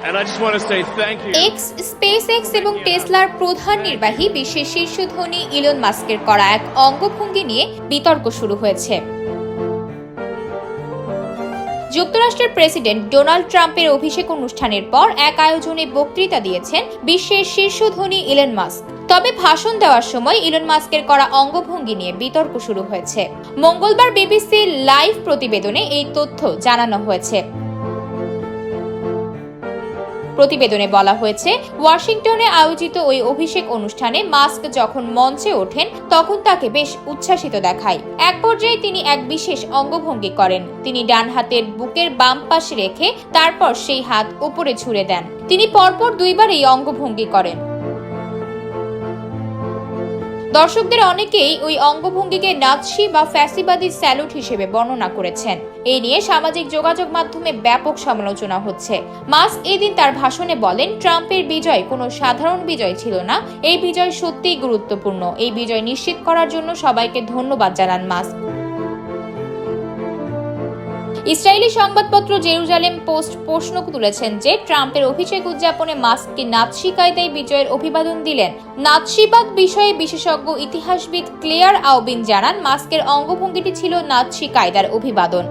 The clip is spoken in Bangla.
And I just want to say thank you. X, SpaceX এবং টেসলার প্রধান নির্বাহী বিশ্বের শীর্ষ ধনী ইলন মাস্কের করা এক অঙ্গভঙ্গি নিয়ে বিতর্ক শুরু হয়েছে। যুক্তরাষ্ট্রের প্রেসিডেন্ট ডোনাল্ড ট্রাম্পের অভিষেক অনুষ্ঠানের পর এক আয়োজনে বক্তৃতা দিয়েছেন বিশ্বের শীর্ষ ধনী ইলন মাস্ক। তবে ভাষণ দেওয়ার সময় ইলন মাস্কের করা অঙ্গভঙ্গি নিয়ে বিতর্ক শুরু হয়েছে। মঙ্গলবার বিবিসির লাইভ প্রতিবেদনে এই তথ্য জানানো হয়েছে। প্রতিবেদনে বলা হয়েছে, ওয়াশিংটনে আয়োজিত ওই অভিষেক অনুষ্ঠানে মাস্ক যখন মঞ্চে ওঠেন তখন তাকে বেশ উচ্ছ্বাসিত দেখায়। এক পর্যায়ে তিনি এক বিশেষ অঙ্গভঙ্গি করেন। তিনি ডান হাতের বুকের বাম পাশে রেখে তারপর সেই হাত উপরে ছুড়ে দেন। তিনি পরপর দুইবার এই অঙ্গভঙ্গি করেন। দর্শকদের অনেকেই ওই অঙ্গভঙ্গিকে নাৎসি বা ফ্যাসিবাদী স্যালুট হিসেবে বর্ণনা করেছেন। এই নিয়ে সামাজিক যোগাযোগ মাধ্যমে ব্যাপক সমালোচনা হচ্ছে। মাস্ক এদিন তার ভাষণে বলেন, ট্রাম্পের বিজয় কোনো সাধারণ বিজয় ছিল না। এই বিজয় সত্যিই গুরুত্বপূর্ণ। এই বিজয় নিশ্চিত করার জন্য সবাইকে ধন্যবাদ জানান মাস্ক। ইসরায়েলি সংবাদপত্র জেরুজালেম পোস্ট প্রশ্ন তুলেছেন যে ট্রাম্পের অভিষেক উদযাপনে মাস্ক কি নাৎসি কায়দায় বিজয়ের অভিবাদন দিলেন। নাৎসিবাদ বিষয়ে বিশেষজ্ঞ ইতিহাসবিদ ক্লেয়ার আউবিন জানান, মাস্কের অঙ্গভঙ্গিটি ছিল নাৎসি কায়দার অভিবাদন।